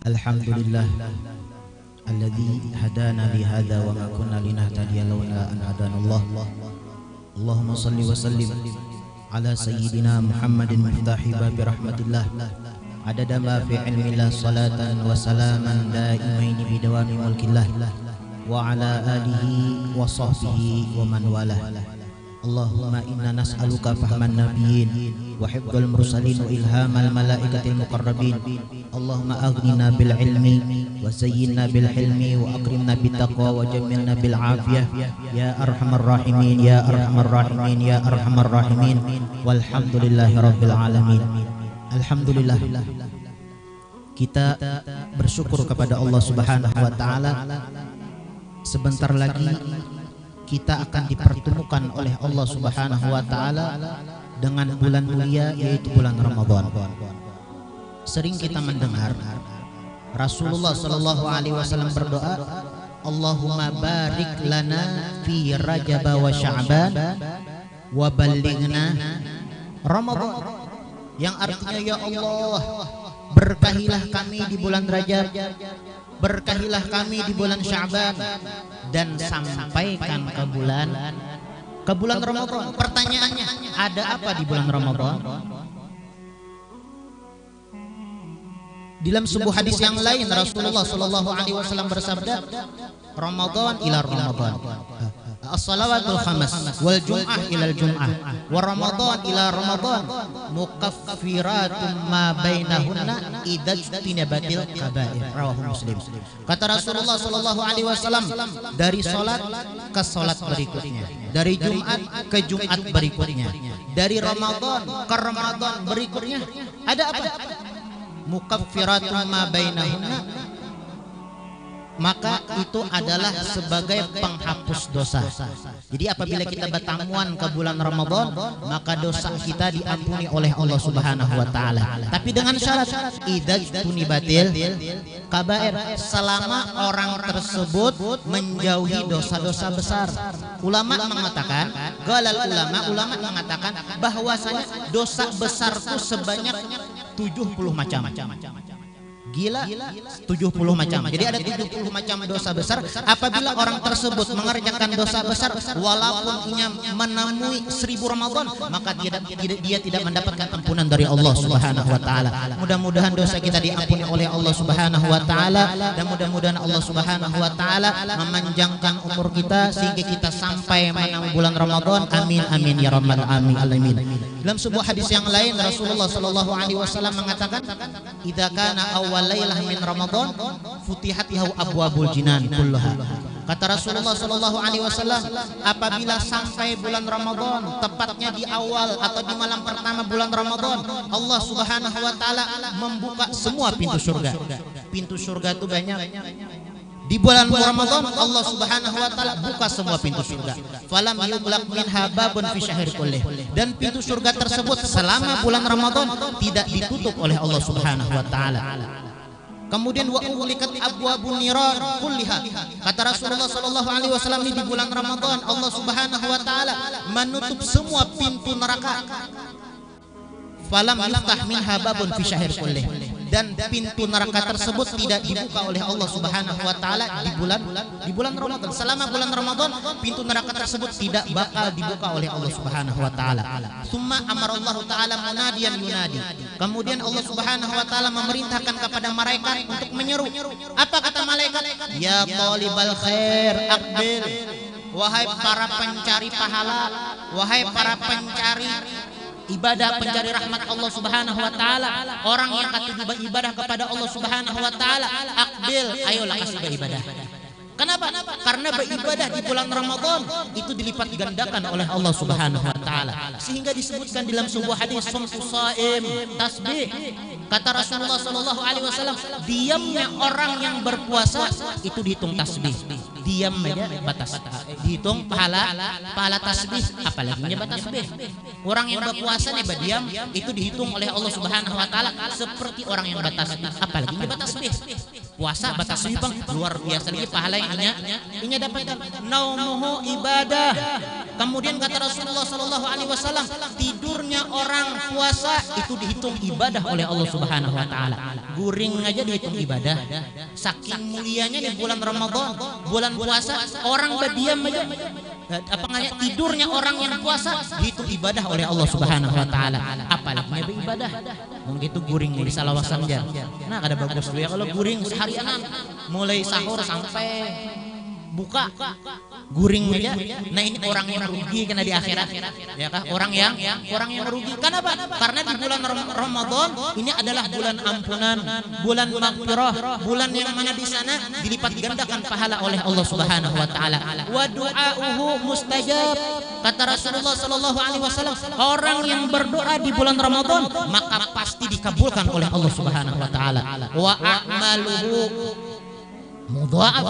Alhamdulillah alladzi hadana li hadza wa ma kunna linahtadiya laula an hadanallah. Allahumma shalli wa sallim ala sayyidina Muhammadin miftahi babi rahmatillah adada ma fi ilmillah salatan wa salaman daimaini bidawami mulkillah wa ala alihi wa sahbihi wa man walah. Allahumma inna nas'aluka fahman nabiyyin wa hifdzal mursalin wa ilhamal malaikatil muqarrabin. Allahumma aghnina bil ilmi wa zayyinna bil hilmi wa akrimna bit taqwa wa jammilna bil afiyah ya arhamar rahimin ya arhamar rahimin ya arhamar rahimin walhamdulillahi rabbil alamin. Alhamdulillah, kita bersyukur kepada Allah Subhanahu wa taala. Sebentar lagi kita akan dipertemukan oleh Allah Subhanahu wa taala dengan bulan mulia, yaitu bulan Ramadan. Sering kita mendengar Rasulullah sallallahu alaihi wasallam berdoa, Allahumma barik lana fi Rajab wa Sya'ban wa ballighna Ramadan. Yang artinya, ya Allah, berkahilah kami di bulan Rajab, berkahilah kami di bulan Sya'ban, dan sampaikan ke bulan Ramadan. Pertanyaannya, ada apa di bulan Ramadan? Dalam sebuah hadis yang lain Rasulullah sallallahu alaihi wasallam bersabda, Ramadan ila Ramadan, as-salawatul khamas wal jum'ah ila jum'ah wa Ramadan ila Ramadan mukaffiratun ma bainahunna idza tinabatil kaba'ir. Rawahu Muslim. Kata Rasulullah sallallahu alaihi wasallam, dari salat ke salat berikutnya, dari Jumat ke Jumat berikutnya, dari Ramadan ke Ramadan berikutnya, ada apa? Mukaffiratun ma bainahunna, maka itu adalah sebagai penghapus dosa. Jadi apabila kita bertamuan ke bulan Ramadan, maka dosa kita diampuni oleh Allah Subhanahu wa taala. Tapi dengan syarat idza tunibatil kabair, selama orang tersebut menjauhi dosa-dosa besar. Ulama mengatakan, ulama mengatakan bahwasanya dosa besarku sebanyak 70 macam. Gila, 70 macam. Jadi ada 70 macam dosa besar. Apabila orang tersebut mengerjakan dosa besar walaupun ia menemui 1000 Ramadan, maka dia tidak mendapatkan ampunan dari Allah Subhanahu wa taala. Mudah-mudahan dosa kita diampuni oleh Allah Subhanahu wa taala, dan mudah-mudahan Allah Subhanahu wa taala memanjangkan umur kita sehingga kita sampai menemui bulan Ramadan. Amin amin ya rabbal alamin. Dalam sebuah hadis yang lain Rasulullah sallallahu alaihi wasallam mengatakan, idza kana awal lailah min Ramadan futihat lahu abwabul jinan kullaha. Kata Rasulullah sallallahu alaihi wasallam, apabila sampai bulan Ramadan, tepatnya di awal atau di malam pertama bulan Ramadan, Allah Subhanahu wa taala membuka semua pintu surga. Pintu surga itu banyak. Di bulan Ramadan Allah Subhanahu wa taala buka semua pintu surga. Falam yughlaq minha babun fi syahril kullih. Dan pintu surga tersebut selama bulan Ramadan tidak ditutup oleh Allah Subhanahu wa taala. Kemudian wa ughliqat abwabun niran kulliha. Kata Rasulullah sallallahu alaihi wasallam, di bulan Ramadan Allah Subhanahu wa taala menutup semua pintu neraka. Falam yuftah minha babun fi syahril kullih. Dan pintu neraka tersebut tidak dibuka oleh Allah Subhanahu wa taala di bulan Ramadan. Selama bulan Ramadan pintu neraka tersebut tidak bakal dibuka oleh Allah Subhanahu wa taala. Summa amarallahu taala munadiyan yunadi. Kemudian Allah Subhanahu wa taala memerintahkan kepada malaikat untuk menyeru. Apa kata malaikat? Ya talibal khair aqbil. Wahai para pencari pahala, wahai para pencari ibadah, pencari rahmat Allah Subhanahu wa taala, orang yang akan beribadah kepada Allah Subhanahu wa taala, akbil, ayolah kasih beribadah. Kenapa? Karena beribadah di bulan Ramadan itu dilipat gandakan oleh Allah Subhanahu wa taala. Sehingga disebutkan dalam sebuah hadis, sumtu shaim tasbih. Kata Rasulullah sallallahu alaihi wasallam, diamnya orang yang berpuasa itu dihitung tasbih. Diam aja batas, dihitung pahala tasbih, apalagi nyebat tasbih. Orang yang berpuasa nih berdiam itu dihitung oleh Allah Subhanahu wa taala seperti orang yang bertasbih, apalagi nyebat tasbih. Puasa batas tasbih bang, luar biasa lagi pahala yang inya dapatkan. Naumuhu ibadah. Kemudian kata Rasulullah sallallahu alaihi wasallam, tidurnya tidurnya orang puasa itu dihitung ibadah oleh Allah Subhanahu wa taala. Guring aja dihitung ibadah. Saking mulianya di bulan Ramadan, bulan puasa, orang berdiam aja. Apa namanya, tidurnya orang yang puasa dihitung ibadah oleh Allah Subhanahu wa taala. Apalagi beribadah. Begitu guring di salawasan aja. Nah, kada bagus dulu ya kalau guring seharian mulai sahur sampai buka guring aja. Nah, ini orang yang rugi karena di akhirat, ya kah? Orang yang rugi. Kenapa? Karena di bulan Ramadan ini adalah bulan ampunan, bulan maghfirah, bulan yang mana di sana dilipat gandakan pahala oleh Allah Subhanahu wa taala. Wa du'auhu mustajab. Kata Rasulullah sallallahu alaihi wasallam, orang yang berdoa di bulan Ramadan maka pasti dikabulkan oleh Allah Subhanahu wa taala. Wa a'maluhu mudha'af.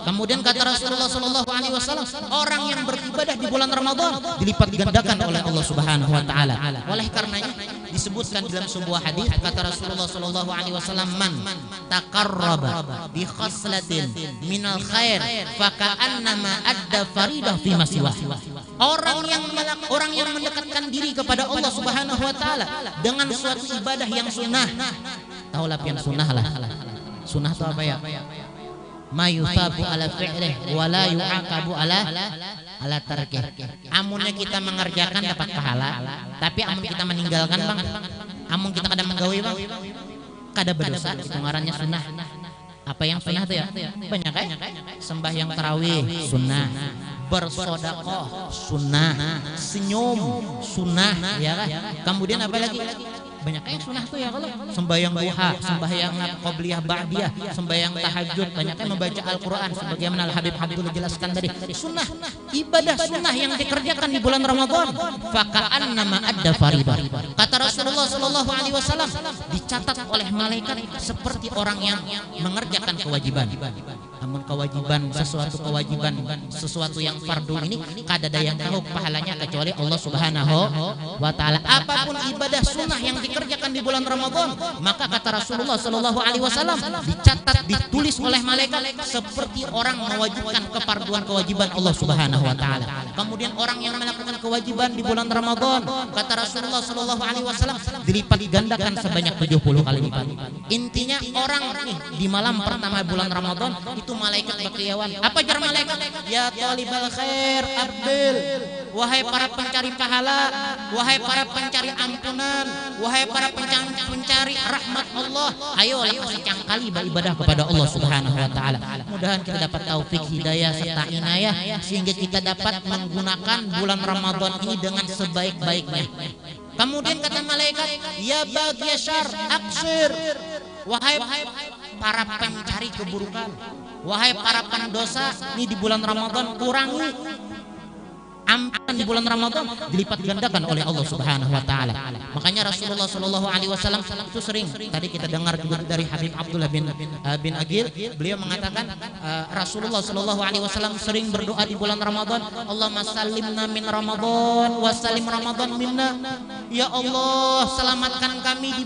Kemudian kata Rasulullah sallallahu alaihi wasallam, orang yang beribadah di bulan Ramadan dilipat gandakan oleh Allah Subhanahu wa taala. Oleh karenanya disebutkan dalam sebuah hadis, kata Rasulullah sallallahu alaihi wasallam, man taqarraba bi khaslatin minal khair faka'annama adda faridah fi masiwah. Orang yang mendekatkan diri kepada Allah Subhanahu wa taala dengan suatu ibadah yang sunnah. Tahu lah yang sunnah lah. Sunnah itu apa ya? Ma yusabu ala fi'lih wa la yu'aqabu ala tarkih. Amunnya kita mengerjakan dapat pahala, tapi amun kita meninggalkan bang, amun kita kada menggawe bang, kada berdosa. Itu ngarannya sunnah. Apa yang sunnah itu ya? Banyak kan? Sembahyang tarawih sunnah, bersedekah sunnah, senyum sunnah, ya kan? Kemudian apa lagi? Banyak yang sunnah tuh ya, kalau sembahyang duha, sembahyang qobliyah ba'diyah, sembahyang tahajud, banyak yang membaca Al-Qur'an sebagaimana Habib Abdullah jelaskan tadi. Sunnah, ibadah sunnah yang dikerjakan di bulan Ramadan, faka'annama adda faridah. Kata Rasulullah sallallahu alaihi wasallam, dicatat oleh malaikat seperti orang yang mengerjakan kewajiban. Namun kewajiban, sesuatu yang fardu ini kada ada yang tahu pahalanya kecuali Allah Subhanahu wa taala. Apapun ibadah sunnah yang dikerjakan di bulan Ramadan, maka kata Rasulullah sallallahu alaihi wasallam, dicatat, ditulis oleh malaikat seperti orang mewajibkan kewajiban Allah Subhanahu wa taala. Kemudian orang yang melakukan kewajiban di bulan Ramadan, kata Rasulullah sallallahu alaihi wasallam, dilipat gandakan sebanyak 70 kali lipat. Intinya orang nih di malam pertama bulan Ramadan itu malaikat berkilauan. Apa jar malaikat? Ya talibal khair aqbil. Wahai para pencari pahala, wahai para pencari ampunan, wahai para pencari rahmat Allah, ayolah secangkali beribadah kepada Allah Subhanahu wa taala. Mudahan kita dapat taufik hidayah serta inayah sehingga kita dapat menggunakan bulan Ramadan ini dengan sebaik-baiknya. Kemudian kata malaikat, ya bagi syar aksir. Wahai para pencari keburukan, wahai para pendosa, ini di bulan Ramadan kurangi ampunan di bulan Ramadan, dilipat gandakan oleh Allah Subhanahu wa taala. Makanya Rasulullah sallallahu alaihi wasallam itu sering, tadi kita dengar juga dari Habib Abdullah bin Agil, beliau mengatakan Rasulullah sallallahu alaihi wasallam sering berdoa di bulan Ramadan, Allahumma sallimna min Ramadan wa sallim Ramadan minna. Ya Allah, selamatkan kami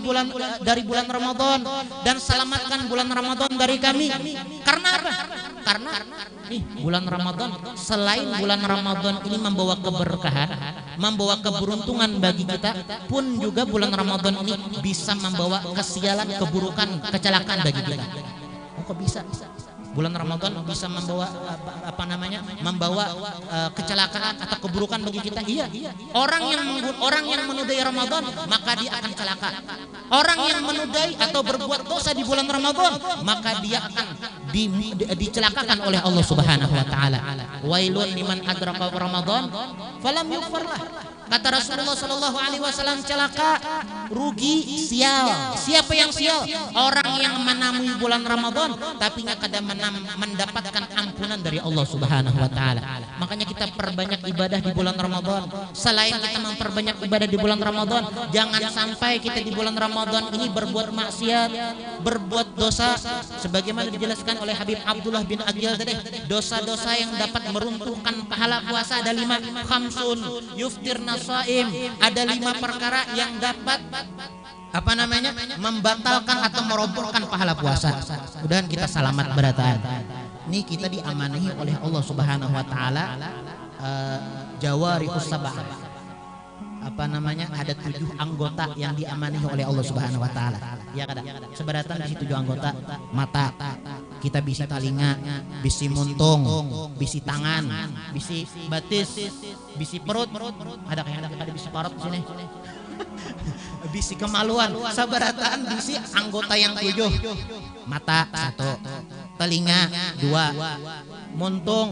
dari bulan Ramadan dan selamatkan bulan Ramadan dari kami. Karena apa? Karena bulan Ramadan, selain bulan Ramadan ini membawa keberkahan, membawa keberuntungan bagi kita, pun juga bulan Ramadan ini bisa membawa kesialan, keburukan, kecelakaan bagi kita. Oh, kok bisa? Bulan Ramadan bisa membawa membawa kecelakaan atau keburukan bagi kita. Iya. Orang yang menudai Ramadan maka dia akan celaka. Orang yang menudai atau berbuat dosa di bulan Ramadan maka dia akan dicelakakan oleh Allah Subhanahu wa taala. Wailun liman adraka Ramadan falam yughfarlah. Kata Rasulullah sallallahu alaihi wasallam, celaka, rugi, sial. Siapa yang sial? Orang yang menemui bulan Ramadan tapi nggak kada mendapatkan ampunan dari Allah Subhanahu wa taala. Makanya kita perbanyak ibadah di bulan Ramadan. Selain kita memperbanyak ibadah di bulan Ramadan, jangan sampai kita di bulan Ramadan ini berbuat maksiat, berbuat dosa sebagaimana dijelaskan oleh Habib Abdullah bin Agil tadi. Dosa-dosa yang dapat meruntuhkan pahala puasa ada 5, khamsun yuftirna shaim, ada 5 perkara yang dapat membatalkan atau merobohkan pahala puasa. Mudahan kita selamat berataan. Ini kita diamanahi oleh Allah Subhanahu wa taala jawarihus sab'ah. apa namanya, ada 7 anggota yang diamani oleh Allah Subhanahu wa taala. Ya kada? Seberatan di 7 anggota. Mata, kita bisi telinga, bisi muntung, bisi tangan, bisi batis, bisi perut. Ada bisi parut di sini. Bisi kemaluan. Seberatan bisi anggota yang 7. Mata 1, telinga 2, muntung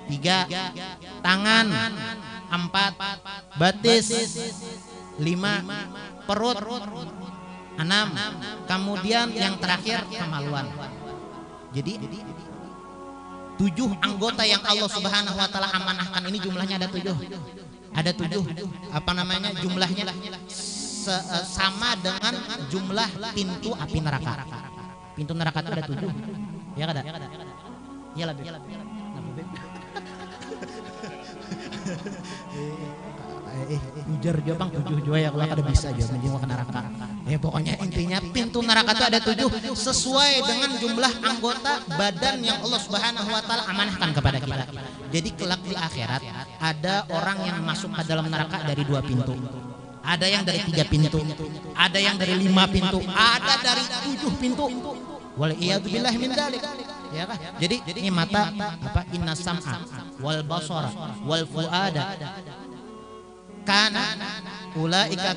3, tangan 4, batis 5, perut 6, kemudian yang terakhir kemaluan. Jadi 7 anggota yang Allah Subhanahu wa taala amanahkan ini jumlahnya ada 7. Ada 7 apa namanya, jumlahnya sama dengan jumlah pintu api neraka. Pintu neraka itu ada 7. Ya kada? Iya lah. Ujar juga bang 7 juga ya, kalau kada bisa aja menjenguk ke neraka. Pokoknya intinya pintu neraka itu ada 7 sesuai dengan jumlah anggota badan yang Allah Subhanahu wa taala amanahkan kepada kita. Jadi kelak di akhirat ada orang yang masuk ke dalam neraka dari 2 pintu. Ada yang dari 3 pintu, ada yang dari 5 pintu, ada dari 7 pintu. Waliyadzubillah min dzalik. Ya kan? Jadi ini mata apa, inna sam'a wal basara wal fuada kana ulaika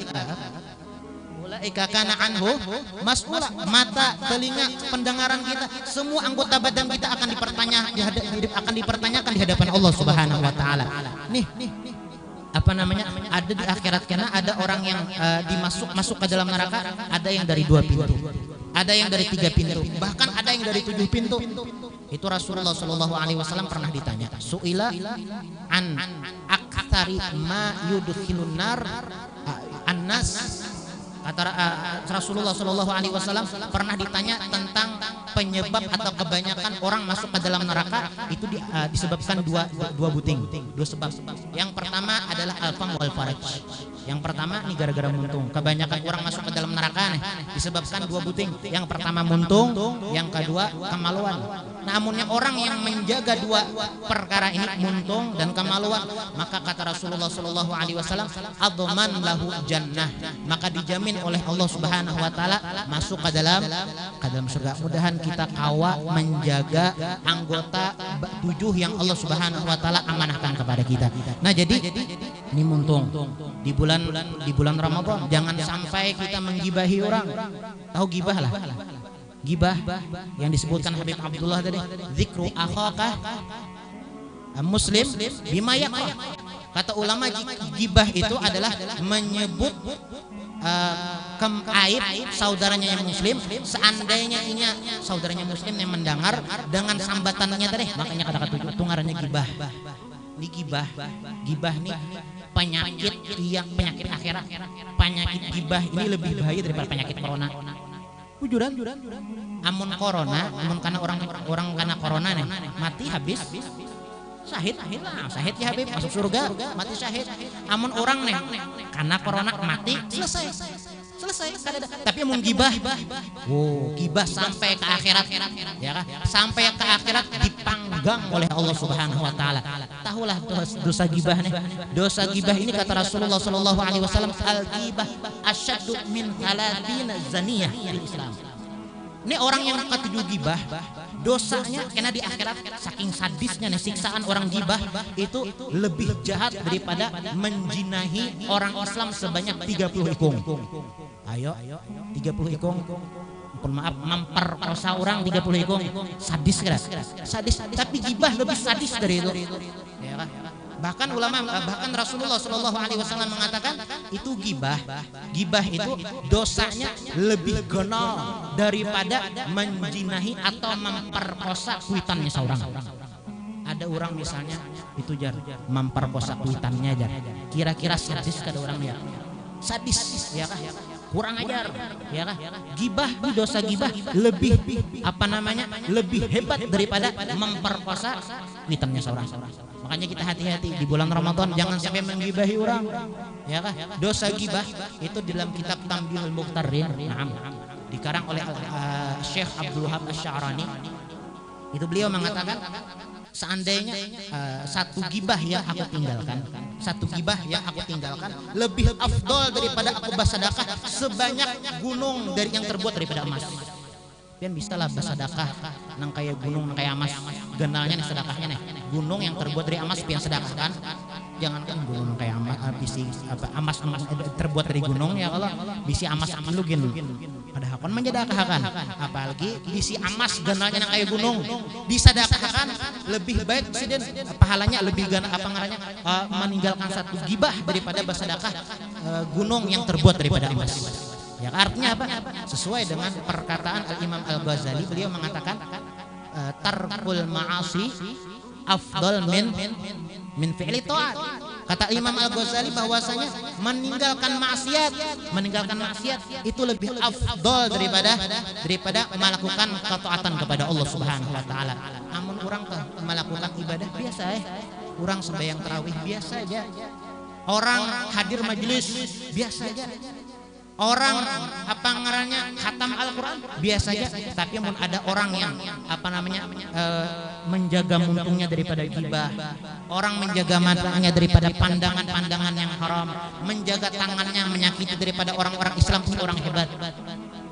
kana anhu mas'ula. Mata, telinga, pendengaran kita, semua anggota badan kita akan dipertanyakan di hadapan Allah Subhanahu wa taala. Nih apa namanya, ada di akhirat karena ada orang yang masuk ke dalam neraka, ada yang dari 2 pintu, ada yang dari 3 pintu, bahkan ada yang dari 7 pintu. Itu Rasulullah Shallallahu Alaihi Wasallam pernah ditanya, suila an aktsari ma yudkhilun nar annas. Kata Rasulullah Shallallahu Alaihi Wasallam pernah ditanya tentang penyebab atau kebanyakan orang masuk ke dalam neraka itu disebabkan dua buting, 2 sebab. Yang pertama adalah al-fam wal faraj. Yang pertama nih gara-gara muntung. Kebanyakan orang masuk ke dalam neraka nih disebabkan 2 buting. Yang pertama muntung, yang kedua kemaluan. Namunnya orang yang menjaga 2 perkara ini, muntung dan kemaluan, maka kata Rasulullah Shallallahu Alaihi Wasallam, adman lahu jannah, maka dijamin oleh Allah Subhanahu wa taala masuk ke dalam surga. Mudahan kita kawa menjaga anggota 7 yang Allah Subhanahu wa taala amanahkan kepada kita. Nah, jadi ini muntung di bulan Ramadan jangan sampai kita menggibahi orang. Tahu gibah lah. Gibah yang disebutkan Habib Abdullah tadi, zikru akhaka muslim bima yakrah. Kata ulama, gibah itu adalah menyebut aib saudaranya yang muslim, seandainya ini saudaranya muslim yang mendengar dengan sambatannya tadi, makanya kata-kata tungarannya gibah. Ini gibah nih penyakit akhirat. Penyakit gibah ini lebih bahaya daripada penyakit corona. Juran. Amun corona, karena orang karena corona nih mati habis. Syahid ya Habib, masuk surga, mati syahid. Amun orang nih karena corona mati, selesai. Tapi amun gibah, gibah sampai ke akhirat, ya kan? Sampai ke akhirat dipanggang oleh Allah Subhanahu wa taala. Tahulah dosa gibah nih. Dosa gibah ini kata Rasulullah Shallallahu Alaihi Wasallam, al-gibah asyaddu min 30 zaniyah di Islam. Ini orang yang ketujuh gibah, dosanya karena di akhirat saking sadisnya nih siksaan orang gibah itu lebih jahat daripada menjinahi orang Islam sebanyak 30 ikung. Ayo 30 ikung. Maaf, memperkosa orang 30 ikung. Sadis kira. Sadis, tapi gibah lebih sadis dari itu. Ya kan? Bahkan Rasulullah Shallallahu Alaihi Wasallam mengatakan itu gibah itu dosanya lebih genol daripada menjinahi atau memperkosa kuitannya seorang. Ada orang misalnya itu jar memperkosa kuitannya jar, kira-kira sadis kada orang ya? Sadis ya kah? Kurang ajar ya kah? Gibah, dosa gibah lebih lebih hebat daripada memperkosa kuitannya seorang. Makanya kita hati-hati di bulan Ramadan jangan sampai menggibahi orang. Ya kah? Dosa gibah itu dalam kitab Tambihul Muqtarrin, dikarang oleh Syekh Abdul Wahab Asy-Sya'rani. Itu beliau mengatakan seandainya satu gibah yang aku tinggalkan, lebih afdol daripada aku bersedekah sebanyak gunung dari yang terbuat daripada emas. Pian bisa lah bersedekah nang kayak gunung nang kayak emas, genalnya nih sedekahnya nih gunung yang terbuat dari emas pian sedekahkan. Jangankan gunung kayak emas, emas terbuat dari gunung ya, kalau bisi emas lugin padahal kon menjedakahkan, apalagi bisi emas genalnya nang kayak gunung disedekahkan, lebih baik presiden pahalanya lebih gana apa ngarannya meninggalkan satu gibah daripada bersedekah gunung yang terbuat daripada emas. Ya, artinya apa? Sesuai dengan perkataan Al-Imam Al-Ghazali, beliau mengatakan tarkul ma'asi afdal min fi'li ta'at. Kata Imam Al-Ghazali bahwasanya meninggalkan maksiat itu lebih afdal daripada melakukan ketaatan kepada Allah Subhanahu wa taala. Namun orang melakukan ibadah biasa orang sembahyang tarawih biasa aja. Orang hadir majelis biasa aja. Orang apa ngarannya khatam Al-Quran biasa aja. Tapi mun ada orang yang menjaga muntungnya daripada gibah, orang menjaga matanya daripada pandangan-pandangan yang haram, menjaga tangannya menyakiti daripada orang-orang Islam, itu orang hebat.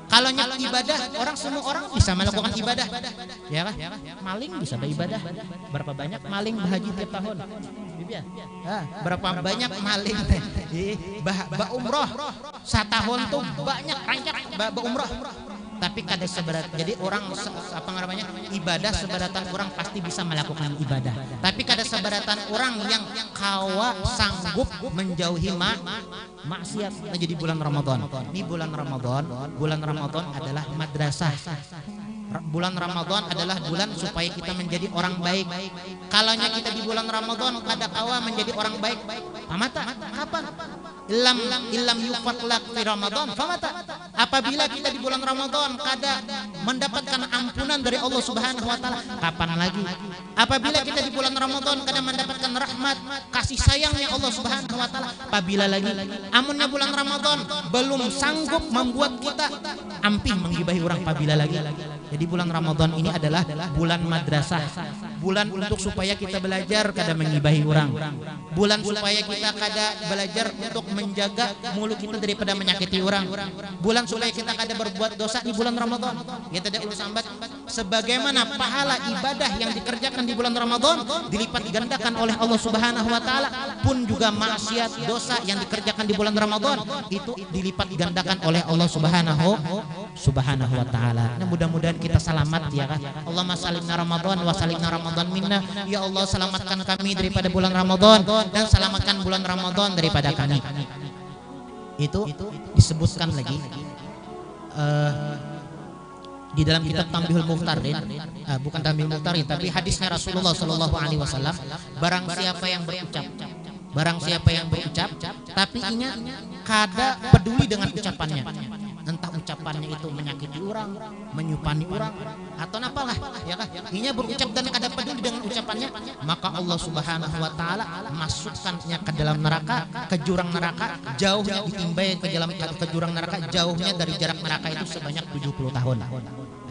Kalau nyat ibadah, semua orang bisa melakukan ibadah, ya kan? Maling bisa beribadah. Berapa banyak maling berhaji tiap tahun? Berapa banyak maling umroh setahun tuh banyak rancak umroh. Tapi kada seberat, jadi orang ibadah seberatan orang pasti bisa melakukan ibadah. Tapi kada seberatan orang yang kawa sanggup menjauhi maksiat. Nah, jadi bulan Ramadan. Ini bulan Ramadan adalah madrasah. Bulan Ramadan adalah bulan supaya kita menjadi orang baik. Kalaunya kita di bulan Ramadan kada kawa menjadi orang baik, pamata kapan? Illam yufatlak fi Ramadan famata. Apabila kita di bulan Ramadan kada mendapatkan ampunan dari Allah Subhanahu wa taala, kapan lagi? Apabila kita di bulan Ramadan kada mendapatkan rahmat kasih sayangnya Allah Subhanahu wa taala, apabila lagi? Amunnya bulan Ramadan belum sanggup membuat kita ampih menggibahi orang, apabila lagi? Jadi bulan Ramadan ini adalah bulan madrasah, bulan untuk supaya kita belajar kada menggibahi orang, bulan supaya kita kada belajar untuk menjaga mulut kita daripada menyakiti orang, bulan supaya kita kada berbuat dosa di bulan Ramadan. Kita tidak ulun sambat sebagaimana pahala ibadah yang dikerjakan di bulan Ramadan dilipat gandakan oleh Allah Subhanahu wa taala, pun juga maksiat dosa yang dikerjakan di bulan Ramadan itu dilipat gandakan oleh Allah Subhanahu wa taala. Nah, mudah-mudahan kita selamat ya kan. Allahumma salimna Ramadan wa salimna Ramadan minna. Ya Allah, selamatkan kami daripada bulan Ramadan dan selamatkan bulan Ramadan daripada kami. Itu disebutkan lagi di dalam kitab Tambihul Mukhtarin, bukan Tambihul Mukhtarin tapi hadisnya Rasulullah sallallahu alaihi wasallam, barang siapa yang berucap tapi ingat kada peduli dengan ucapannya, entah ucapannya itu menyakiti orang, menyupani orang atau apalah ya kan, inya berucap dan kada peduli dengan ucapannya, maka Allah Subhanahu wa taala masukkannya ke dalam neraka, ke jurang neraka, jauhnya ditimbai ke jurang neraka, jauhnya dari jarak neraka itu sebanyak 70 tahun.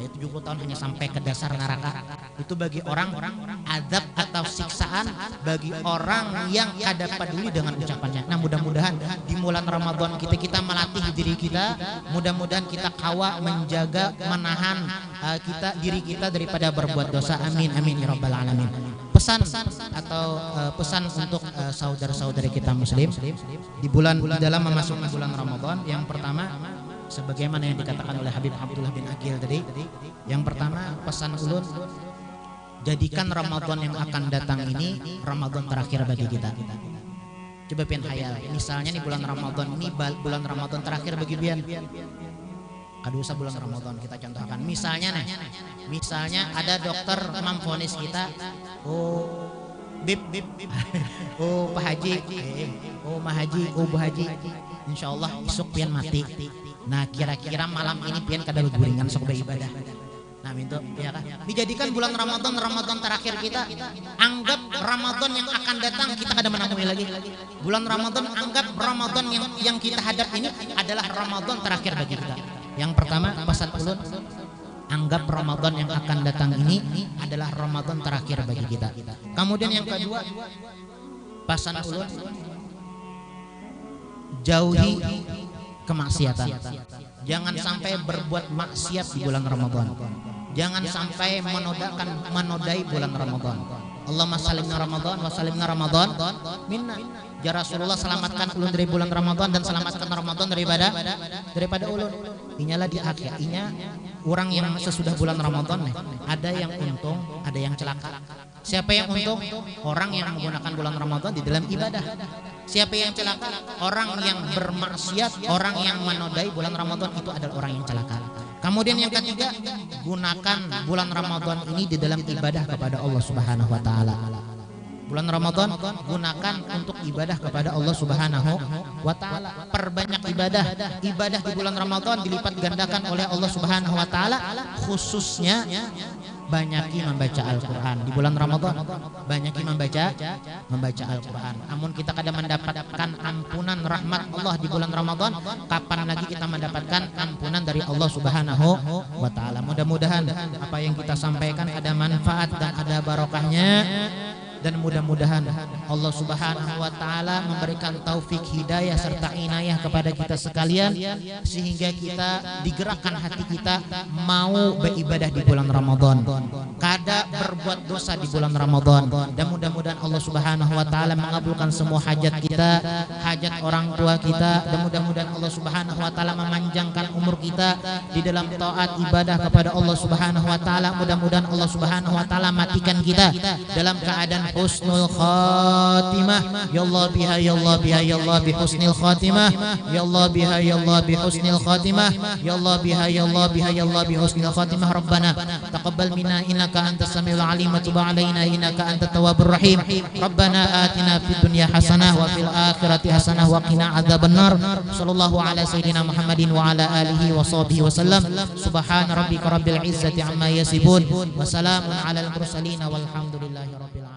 70 tahun hanya sampai ke dasar neraka. Itu bagi orang azab atau siksaan bagi orang yang kada peduli dengan ucapannya. Nah, mudah-mudahan di bulan Ramadan kita melatih diri kita, mudah-mudahan kita kawa menjaga, menahan diri kita daripada berbuat dosa. Amin amin ya rabbal alamin. Pesan untuk saudara-saudari kita muslim di dalam memasuki bulan Ramadan, yang pertama sebagaimana yang dikatakan oleh Habib Abdullah bin Aqil tadi, yang pertama pesan ulun, jadikan Ramadan yang akan datang ini Ramadan terakhir bagi kita. Coba pian hayal, misalnya nih bulan Ramadan ini bulan Ramadan terakhir bagi pian. Kadusa bulan Ramadan kita contohkan, misalnya ada dokter memvonis kita, Pak Haji, Mah Haji, Bu Haji, insyaallah besok pian mati. Nah, kira-kira malam ini pian kada beguringan sok beribadah. Nah, minta ya kan. Dijadikan bulan Ramadan terakhir kita. Anggap Ramadan yang akan datang kita kada menemui lagi. Bulan Ramadan, anggap Ramadan yang kita hadap ini adalah Ramadan terakhir bagi kita. Yang pertama pesan ulun, Anggap Ramadan yang akan datang ini adalah Ramadan terakhir bagi kita. Kemudian yang kedua, pasan ulun, jauhi kemaksiatan. Jangan sampai berbuat maksiat di bulan Ramadan. Jangan sampai menodai bulan Ramadan. Allahumma salimna Ramadan wa salimna Ramadan minna. Ya Rasulullah, selamatkan ulun dari bulan Ramadan dan selamatkan Ramadan daripada ulun. Inyalah di akhir, orang yang sesudah bulan Ramadan ada yang untung, ada yang celaka. Siapa yang untung? Orang yang menggunakan bulan Ramadan di dalam ibadah. Siapa yang celaka? Orang yang bermaksiat, orang yang menodai bulan Ramadan, itu adalah orang yang celaka. Kemudian yang ketiga, gunakan bulan Ramadan ini di dalam ibadah kepada Allah Subhanahu wa taala. Bulan Ramadan gunakan untuk ibadah kepada Allah Subhanahu wa taala. Perbanyak ibadah. Ibadah di bulan Ramadan dilipat gandakan oleh Allah Subhanahu wa taala, khususnya banyaki membaca Al-Quran di bulan Ramadan. Banyaki membaca Al-Quran. Namun kita kadang mendapatkan ampunan rahmat Allah di bulan Ramadan, kapan lagi kita mendapatkan ampunan dari Allah Subhanahu wa taala. Mudah-mudahan apa yang kita sampaikan ada manfaat dan ada barokahnya, dan mudah-mudahan Allah Subhanahu wa taala memberikan taufik, hidayah serta inayah kepada kita sekalian, sehingga kita digerakkan hati kita mau beribadah di bulan Ramadan, kada berbuat dosa di bulan Ramadan. Dan mudah-mudahan Allah Subhanahu wa taala mengabulkan semua hajat kita, hajat orang tua kita, dan mudah-mudahan Allah Subhanahu wa taala memanjangkan umur kita di dalam taat ibadah kepada Allah Subhanahu wa taala. Mudah-mudahan Allah Subhanahu wa taala matikan kita dalam keadaan husnul khatimah. Ya Allah biha, ya Allah biha, ya Allah bi husnil khatimah. Ya Allah biha, ya Allah bi husnil khatimah. Ya Allah biha, ya Allah biha, ya Allah bi husnil khatimah. Rabbana taqabbal minna innaka antas samiul alim wa tub alaina innaka antat tawwabur rahim. Rabbana atina fid dunya hasanah wa fil akhirati hasanah wa qina adzabannar. Sallallahu ala sayyidina Muhammadin wa ala alihi wa sahbihi wasallam. Subhana rabbika rabbil izzati amma yasifun wa salamun alal mursalin walhamdulillahi rabbil alamin.